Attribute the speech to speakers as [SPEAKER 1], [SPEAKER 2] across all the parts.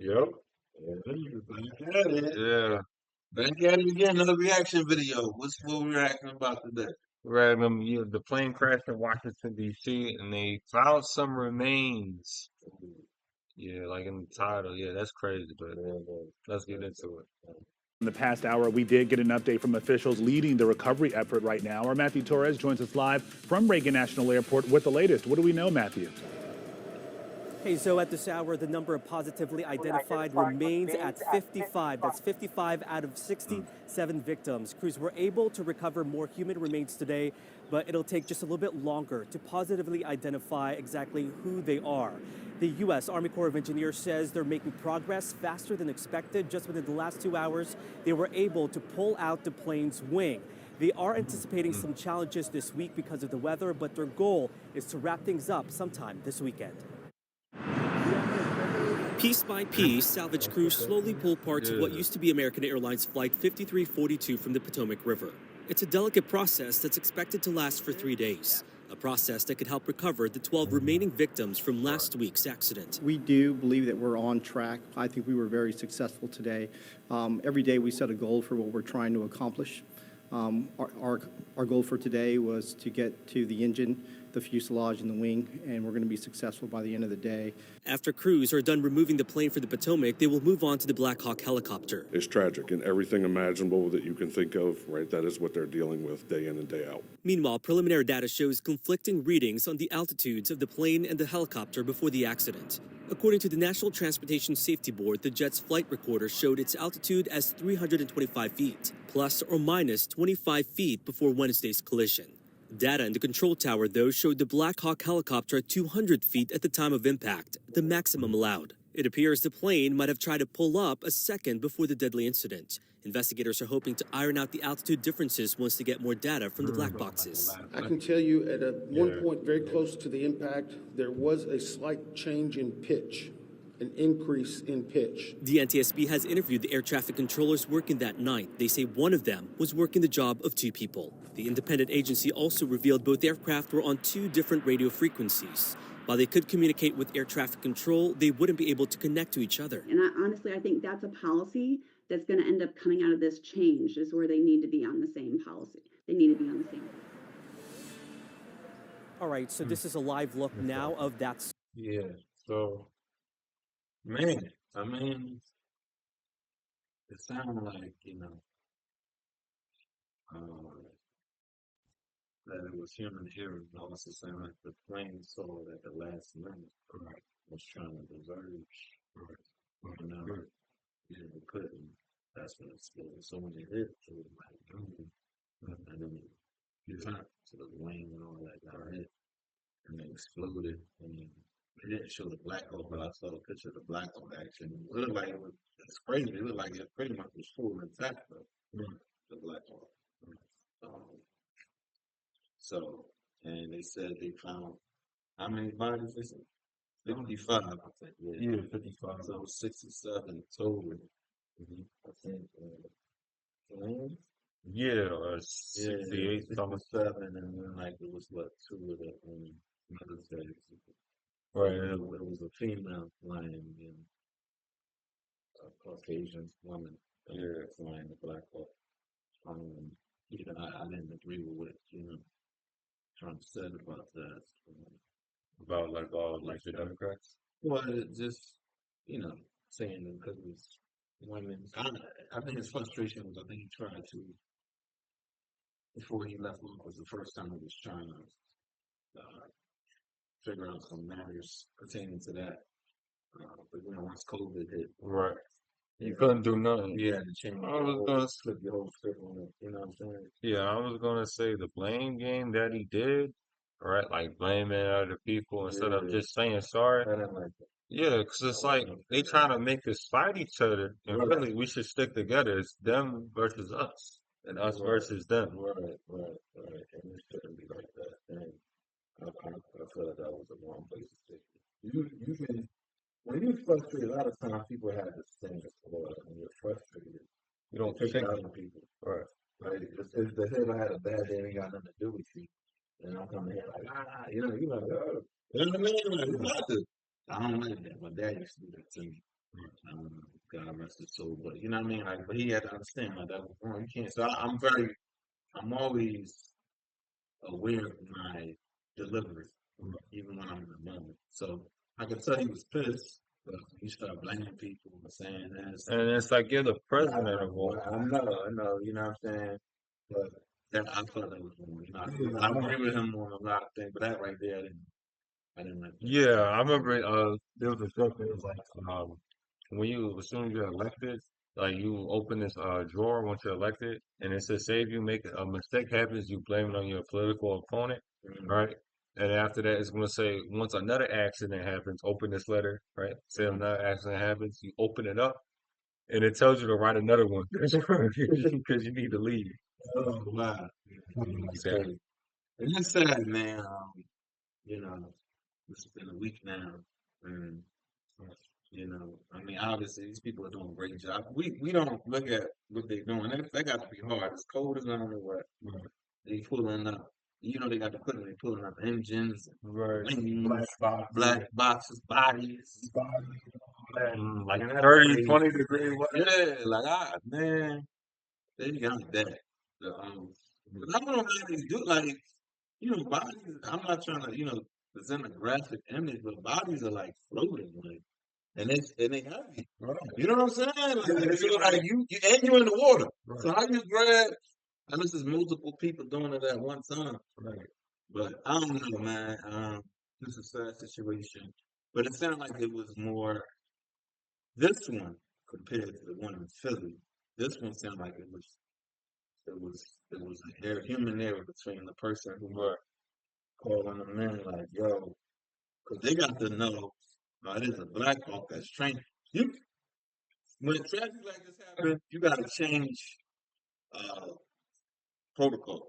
[SPEAKER 1] Yep. Yeah, back at it.
[SPEAKER 2] Yeah.
[SPEAKER 1] Back at it again. Another reaction video. What we reacting about today?
[SPEAKER 2] Right, the plane crashed in Washington, D.C., and they found some remains. Yeah, like in the title. Yeah, that's crazy, but let's get into it.
[SPEAKER 3] In the past hour, we did get an update from officials leading the recovery effort right now. Our Matthew Torres joins us live from Reagan National Airport with the latest. What do we know, Matthew?
[SPEAKER 4] Hey, Zoe, at this hour, the number of positively identified remains at 55. That's 55 out of 67 victims. Crews were able to recover more human remains today, but it'll take just a little bit longer to positively identify exactly who they are. The U.S. Army Corps of Engineers says they're making progress faster than expected. Just within the last 2 hours, they were able to pull out the plane's wing. They are anticipating some challenges this week because of the weather, but their goal is to wrap things up sometime this weekend. Piece by piece, salvage crews slowly pull parts of what used to be American Airlines Flight 5342 from the Potomac River. It's a delicate process that's expected to last for 3 days, a process that could help recover the 12 remaining victims from last week's accident.
[SPEAKER 5] We do believe that we're on track. I think we were very successful today. Every day we set a goal for what we're trying to accomplish. Our goal for today was to get to the engine, the fuselage, and the wing, and we're going to be successful by the end of the day.
[SPEAKER 4] After crews are done removing the plane for the Potomac, they will move on to the Black Hawk helicopter.
[SPEAKER 6] It's tragic, and everything imaginable that you can think of, right, that is what they're dealing with day in and day out.
[SPEAKER 4] Meanwhile, preliminary data shows conflicting readings on the altitudes of the plane and the helicopter before the accident. According to the National Transportation Safety Board, the jet's flight recorder showed its altitude as 325 feet, plus or minus 25 feet before Wednesday's collision. Data in the control tower, though, showed the Black Hawk helicopter at 200 feet at the time of impact, the maximum allowed. It appears the plane might have tried to pull up a second before the deadly incident. Investigators are hoping to iron out the altitude differences once they get more data from the black boxes.
[SPEAKER 7] I can tell you at one point very close to the impact, there was a slight change in pitch, an increase in pitch.
[SPEAKER 4] The NTSB has interviewed the air traffic controllers working that night. They say one of them was working the job of 2 people. The independent agency also revealed both aircraft were on 2 different radio frequencies. While they could communicate with air traffic control, they wouldn't be able to connect to each other.
[SPEAKER 8] And honestly, I think that's a policy that's going to end up coming out of this change, is where they need to be on the same policy. They need to be on the same.
[SPEAKER 4] All right, so this is a live look now of that.
[SPEAKER 1] Yeah. So, man, I mean, it sounded like, that it was human error. It also sounded like the plane saw at the last minute, right, was trying to diverge, right, they couldn't. That's when it exploded. So when it hit, it was like, boom, and then it turned to the wing and all that got hit, and it exploded. And it didn't show the Black Hawk, but I saw a picture of the Black Hawk action. It looked like it's crazy. It looked like it pretty much was full intact, though, the Black Hawk. So, and they said they found how many bodies? They said 55, I think.
[SPEAKER 2] Yeah, 55.
[SPEAKER 1] So 67 total. I think.
[SPEAKER 2] Yeah, 68, something.
[SPEAKER 1] 67, and then like it was what 2 of the military.
[SPEAKER 2] Right.
[SPEAKER 1] It was a female flying and a Caucasian woman. Flying the Black Hawk. I didn't agree with what Trump said about that.
[SPEAKER 2] About like all like the Democrats?
[SPEAKER 1] Well, it just, saying that because it was women. I think his frustration was, I think he tried to, before he left office, the first time he was trying to figure out some matters pertaining to that. But once COVID hit,
[SPEAKER 2] right, you couldn't do nothing.
[SPEAKER 1] Yeah, to change.
[SPEAKER 2] I was gonna
[SPEAKER 1] flip your whole script on it. You know what I'm saying?
[SPEAKER 2] Yeah, I was gonna say the blame game that he did, right? Like blaming other people instead of just saying sorry.
[SPEAKER 1] I didn't like that.
[SPEAKER 2] Yeah, because it's like they trying to make us fight each other, and really we should stick together. It's them versus us, and us versus them.
[SPEAKER 1] Right. And it shouldn't be like that. And I feel like that was the wrong place to stick. You can, when you're frustrated, a lot of times people have this thing when you're frustrated, you don't take out on people. Right. If the head had a bad day, it ain't got nothing to do with you. And I'm coming here like, you're like, oh, you know what I mean? Like, I don't like that. My dad used to do that to me. God rest his soul. But you know what I mean? Like, but he had to understand like that was wrong. You can't. So I'm always aware of my delivery, even when I'm in the moment. So I could tell he was pissed, but you start blaming people and saying this.
[SPEAKER 2] And it's like you're the president of all.
[SPEAKER 1] I know, you know what I'm saying? But that I thought that was wrong. You know, I agree with him on a lot of things, but that right there, I didn't like that.
[SPEAKER 2] Yeah, I remember there was a joke that was like as soon as you're elected, like you open this drawer once you're elected, and it says, say if you make a mistake happens, you blame it on your political opponent, right? And after that, it's going to say, once another accident happens, open this letter, right? Say another accident happens, you open it up, and it tells you to write another one because you need to leave.
[SPEAKER 1] Oh, wow. It's
[SPEAKER 2] Yeah.
[SPEAKER 1] crazy. And it's sad, man. You know, it's been a week now, and you know, I mean, obviously these people are doing a great job. We don't look at what they're doing. That got to be hard. It's cold as I don't know what. They pulling up. You know, they got the equipment. They pulling up engines,
[SPEAKER 2] Right.
[SPEAKER 1] wings, black boxes, bodies,
[SPEAKER 2] And like
[SPEAKER 1] and that's
[SPEAKER 2] 30,
[SPEAKER 1] crazy.
[SPEAKER 2] 20-degree weather.
[SPEAKER 1] Yeah, like man, they got that. The, but I don't know how they do. Like, you know, bodies. I'm not trying to, present a graphic image, but bodies are like floating, like. And they heavy.
[SPEAKER 2] Right.
[SPEAKER 1] You know what I'm saying? Like, so like you and you're in the water.
[SPEAKER 2] Right.
[SPEAKER 1] So I just grab, and this is multiple people doing it at one time.
[SPEAKER 2] Right.
[SPEAKER 1] But I don't know, man. This is a sad situation. But it sounded like it was more this one compared to the one in Philly. This one sounded like it was a human error between the person who were calling them in, like, yo, because they got to know it is a Black Hawk that's trained. You when a tragedy like this happens, you got to change uh, protocol,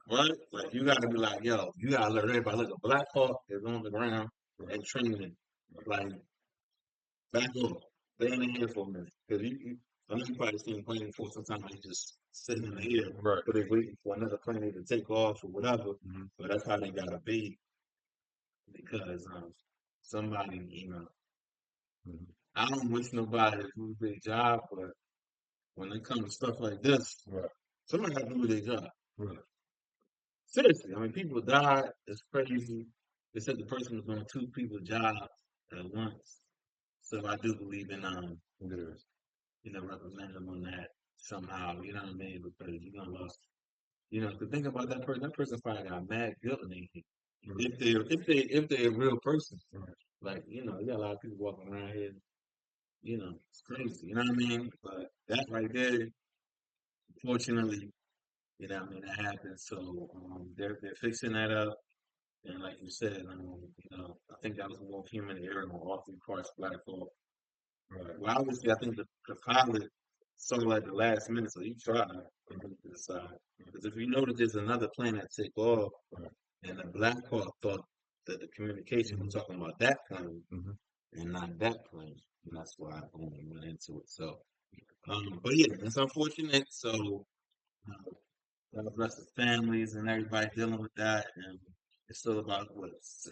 [SPEAKER 1] right? Like you got to be like, yo, you got to let everybody look. A Black Hawk is on the ground and training, like back off. They ain't here for a minute because I know you probably seen planes before. Sometimes they just sitting in the air,
[SPEAKER 2] Right.
[SPEAKER 1] but they're waiting for another plane to take off or whatever. But that's how they gotta be because somebody, I don't wish nobody to do their job, but when it comes to stuff like this,
[SPEAKER 2] Right.
[SPEAKER 1] somebody got to do their job.
[SPEAKER 2] Right.
[SPEAKER 1] Seriously, I mean, people died. It's crazy. They said the person was doing two people's jobs at once. So I do believe in
[SPEAKER 2] Yes.
[SPEAKER 1] reprimanding them on that somehow. You know what I mean? Because you're gonna lost. To think about that person probably got mad guilt in their head. If they're a real person,
[SPEAKER 2] Right.
[SPEAKER 1] like you got a lot of people walking around here. It's crazy. You know what I mean? But that right there, fortunately, that happened. So they're fixing that up. And like you said, I think that was more human error on all three parts of Black Hawk.
[SPEAKER 2] Right.
[SPEAKER 1] Well, obviously, I think the pilot saw at the last minute, so he tried to decide. Because if you know that there's another plane that took off, and the Black Hawk thought that the communication was talking about that plane and not that plane, and that's why I only went into it. So, but yeah, it's unfortunate. So, God bless the families and everybody dealing with that, and it's still about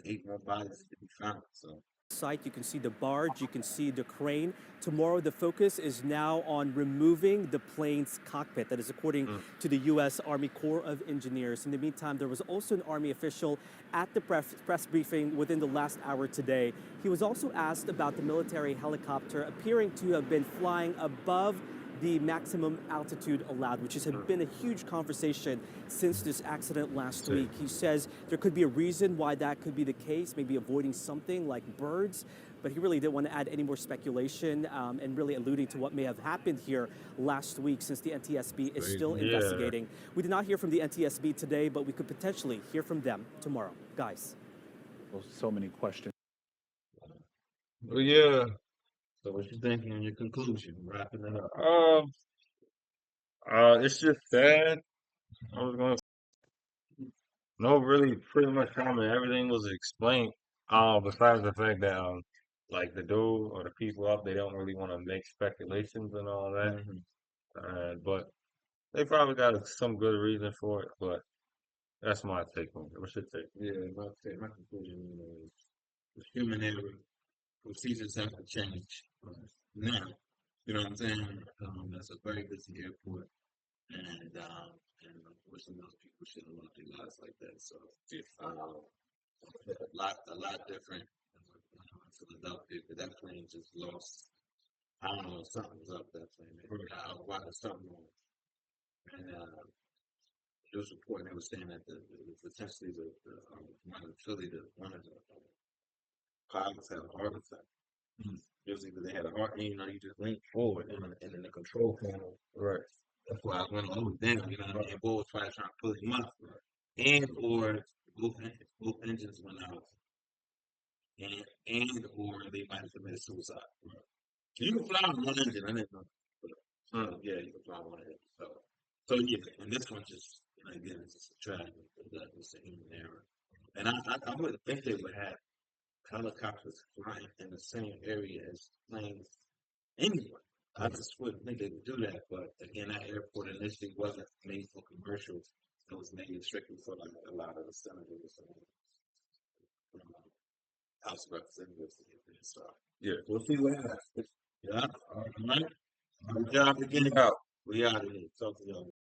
[SPEAKER 1] 8 more bodies to be found. So.
[SPEAKER 4] Site, you can see the barge, you can see the crane. Tomorrow, the focus is now on removing the plane's cockpit. That is according to the U.S. Army Corps of Engineers. In the meantime, there was also an Army official at the press briefing within the last hour today. He was also asked about the military helicopter appearing to have been flying above the maximum altitude allowed, which has been a huge conversation since this accident last week. He says there could be a reason why that could be the case, maybe avoiding something like birds, but he really didn't want to add any more speculation and really alluding to what may have happened here last week since the NTSB is still investigating. We did not hear from the NTSB today, but we could potentially hear from them tomorrow. Guys.
[SPEAKER 3] Well, so many questions.
[SPEAKER 2] Well, yeah.
[SPEAKER 1] So what you thinking in your conclusion, wrapping it up?
[SPEAKER 2] It's just sad. I was gonna no really pretty much comment. Everything was explained. Besides the fact that like the dude or the people up, they don't really want to make speculations and all that. But they probably got some good reason for it. But that's my take on it. What's your take?
[SPEAKER 1] Yeah, my conclusion is human error. Procedures have to change. now. You know what I'm saying? That's a very busy airport, and unfortunately, those people should have lost their lives like that. So, a lot different in Philadelphia, but that plane just lost. I don't know, something was up that plane. Why there's something wrong. And it was reporting they were saying that potentially one of the pilots had a heart attack. It was either they had a heart, you know, you just lean forward and in the control panel.
[SPEAKER 2] Right.
[SPEAKER 1] That's why I went over down, you know what I mean? Bull was trying to pull him up. And or both engines went out. And or they might have committed suicide. You can fly on one engine, I didn't know. Yeah, you can fly on one engine. So yeah, and this one just, you know, again, it's just a tragedy. It's a human error. And I wouldn't think they would have helicopters flying in the same area as planes anyway. I just wouldn't think they would do that. But again, that airport initially wasn't made for commercials. It was made strictly for like a lot of the senators and House of Representatives to get there. So
[SPEAKER 2] Yeah.
[SPEAKER 1] we'll see what happens. Yeah. All right. Good job again.
[SPEAKER 2] Out.
[SPEAKER 1] We out of here. Talk to y'all.